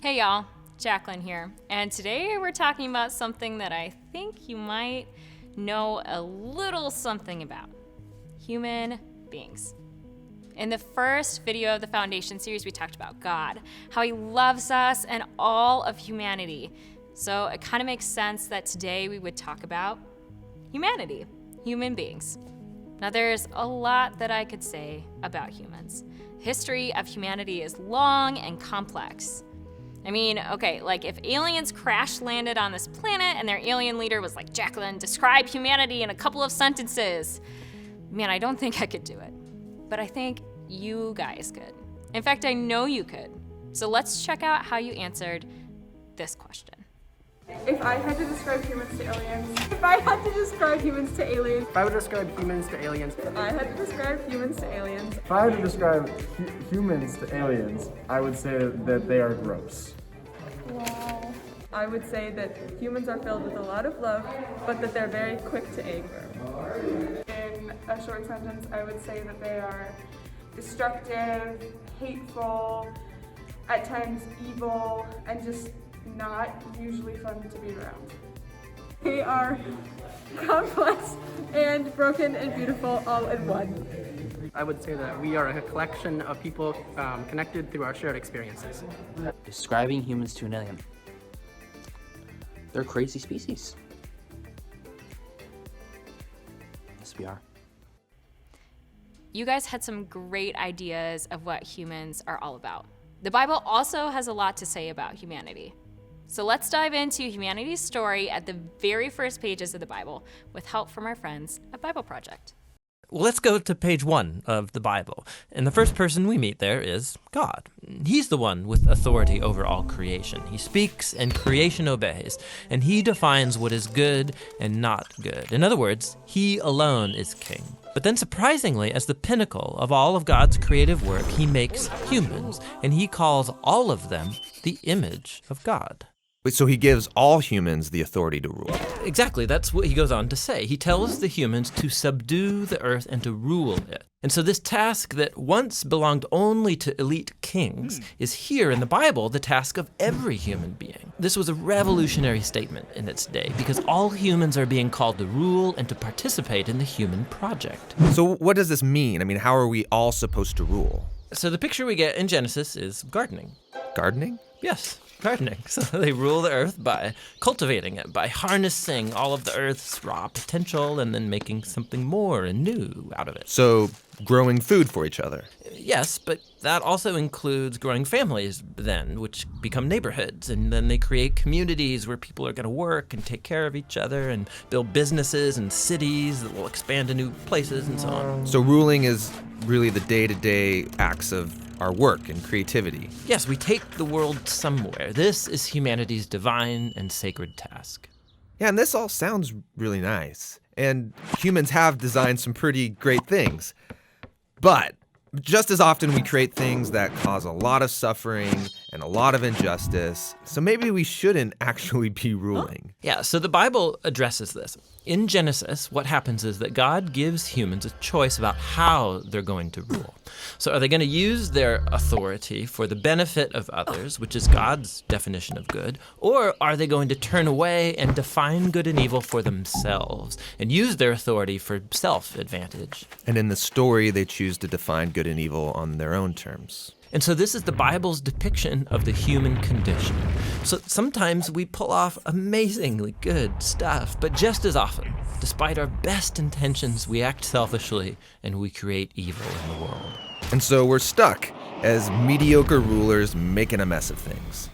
Hey y'all, Jacqueline here, and today we're talking about something that I think you might know a little something about: human beings. In the first video of the Foundation series, we talked about God, how He loves us and all of humanity. So it kind of makes sense that today we would talk about humanity, human beings. Now, there's a lot that I could say about humans. History of humanity is long and complex. I mean, okay, like if aliens crash landed on this planet and their alien leader was like, Jacqueline, describe humanity in a couple of sentences. Man, I don't think I could do it. But I think you guys could. In fact, I know you could. So let's check out how you answered this question. If I had to describe humans to aliens. If I had to describe humans to aliens. If I would describe humans to aliens. If I had to describe humans to aliens. If I had to describe humans to aliens, I would say that they are gross. Wow. I would say that humans are filled with a lot of love, but that they're very quick to anger. In a short sentence, I would say that they are destructive, hateful, at times evil, and just not usually fun to be around. They are complex and broken and beautiful all in one. I would say that we are a collection of people connected through our shared experiences. Describing humans to an alien. They're a crazy species. Yes, we are. You guys had some great ideas of what humans are all about. The Bible also has a lot to say about humanity. So let's dive into humanity's story at the very first pages of the Bible with help from our friends at Bible Project. Well, let's go to page 1 of the Bible. And the first person we meet there is God. He's the one with authority over all creation. He speaks and creation obeys, and he defines what is good and not good. In other words, he alone is king. But then surprisingly, as the pinnacle of all of God's creative work, he makes humans, and he calls all of them the image of God. Wait, so he gives all humans the authority to rule. Exactly, that's what he goes on to say. He tells the humans to subdue the earth and to rule it. And so this task that once belonged only to elite kings is here in the Bible the task of every human being. This was a revolutionary statement in its day because all humans are being called to rule and to participate in the human project. So what does this mean? I mean, how are we all supposed to rule? So the picture we get in Genesis is gardening. Gardening? Yes, gardening. So they rule the earth by cultivating it, by harnessing all of the earth's raw potential and then making something more and new out of it. So growing food for each other. Yes, but that also includes growing families then, which become neighborhoods, and then they create communities where people are going to work and take care of each other and build businesses and cities that will expand to new places and so on. So ruling is really the day-to-day acts of our work and creativity. Yes, we take the world somewhere. This is humanity's divine and sacred task. Yeah, and this all sounds really nice. And humans have designed some pretty great things. But just as often we create things that cause a lot of suffering and a lot of injustice. So maybe we shouldn't actually be ruling. Yeah, so the Bible addresses this. In Genesis, what happens is that God gives humans a choice about how they're going to rule. So are they going to use their authority for the benefit of others, which is God's definition of good, or are they going to turn away and define good and evil for themselves and use their authority for self-advantage? And in the story, they choose to define good and evil on their own terms. And so this is the Bible's depiction of the human condition. So sometimes we pull off amazingly good stuff, but just as often, despite our best intentions, we act selfishly and we create evil in the world. And so we're stuck as mediocre rulers making a mess of things.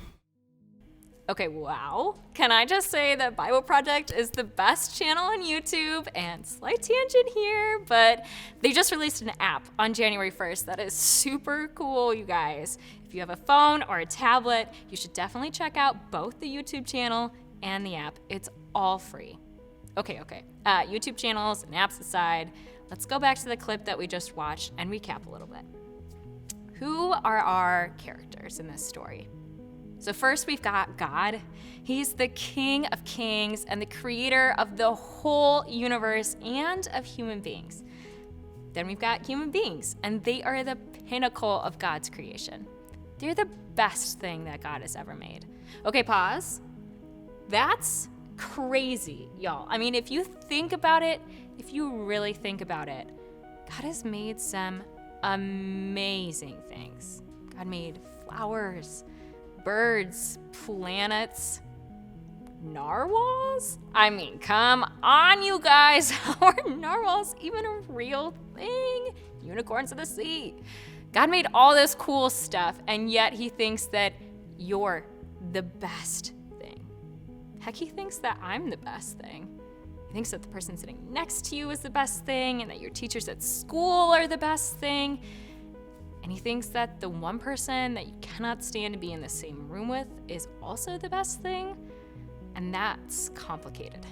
Okay, wow. Can I just say that Bible Project is the best channel on YouTube, and slight tangent here, but they just released an app on January 1st that is super cool, you guys. If you have a phone or a tablet, you should definitely check out both the YouTube channel and the app. It's all free. Okay. YouTube channels and apps aside, let's go back to the clip that we just watched and recap a little bit. Who are our characters in this story? So first we've got God. He's the King of Kings and the creator of the whole universe and of human beings. Then we've got human beings, and they are the pinnacle of God's creation. They're the best thing that God has ever made. Okay, pause. That's crazy, y'all. I mean, if you think about it, if you really think about it, God has made some amazing things. God made flowers, birds, planets, narwhals? I mean, come on, you guys. How are narwhals even a real thing? Unicorns of the sea. God made all this cool stuff, and yet he thinks that you're the best thing. Heck, he thinks that I'm the best thing. He thinks that the person sitting next to you is the best thing, and that your teachers at school are the best thing. And he thinks that the one person that you cannot stand to be in the same room with is also the best thing. And that's complicated.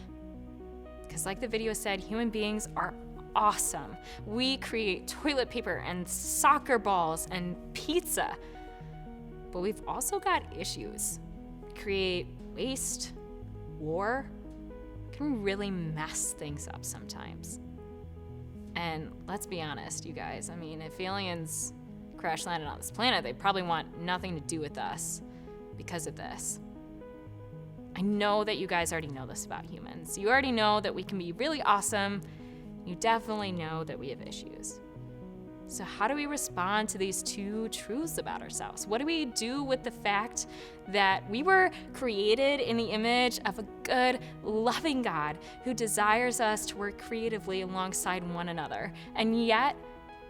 Because like the video said, human beings are awesome. We create toilet paper and soccer balls and pizza. But we've also got issues. We create waste, war, can really mess things up sometimes. And let's be honest, you guys. I mean, if aliens crash landed on this planet, they probably want nothing to do with us because of this. I know that you guys already know this about humans. You already know that we can be really awesome. You definitely know that we have issues. So how do we respond to these two truths about ourselves? What do we do with the fact that we were created in the image of a good, loving God who desires us to work creatively alongside one another, and yet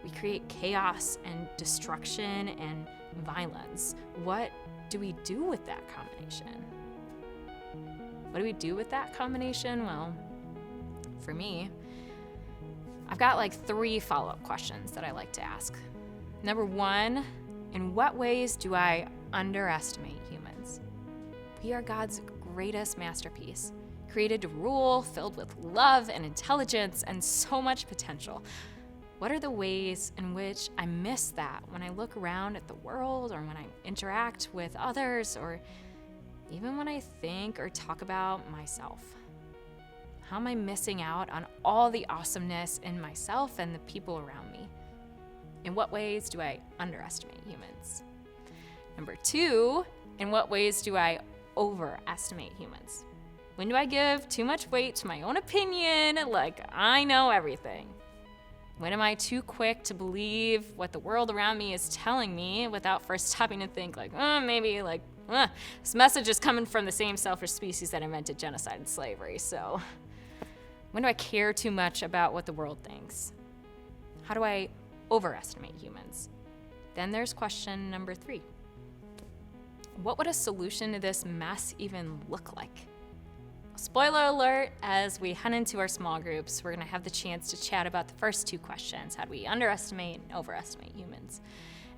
we create chaos and destruction and violence? What do we do with that combination? What do we do with that combination? Well, for me, I've got like 3 follow-up questions that I like to ask. Number 1, in what ways do I underestimate humans? We are God's greatest masterpiece, created to rule, filled with love and intelligence and so much potential. What are the ways in which I miss that when I look around at the world, or when I interact with others, or even when I think or talk about myself? How am I missing out on all the awesomeness in myself and the people around me? In what ways do I underestimate humans? Number 2, in what ways do I overestimate humans? When do I give too much weight to my own opinion, like I know everything? When am I too quick to believe what the world around me is telling me without first stopping to think this message is coming from the same selfish species that invented genocide and slavery, so when do I care too much about what the world thinks? How do I overestimate humans? Then there's question number 3. What would a solution to this mess even look like? Spoiler alert, as we head into our small groups, we're gonna have the chance to chat about the first 2 questions. How do we underestimate and overestimate humans?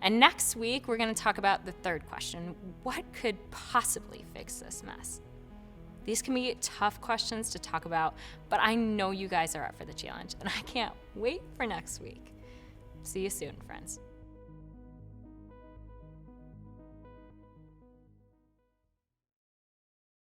And next week, we're gonna talk about the 3rd question. What could possibly fix this mess? These can be tough questions to talk about, but I know you guys are up for the challenge, and I can't wait for next week. See you soon, friends.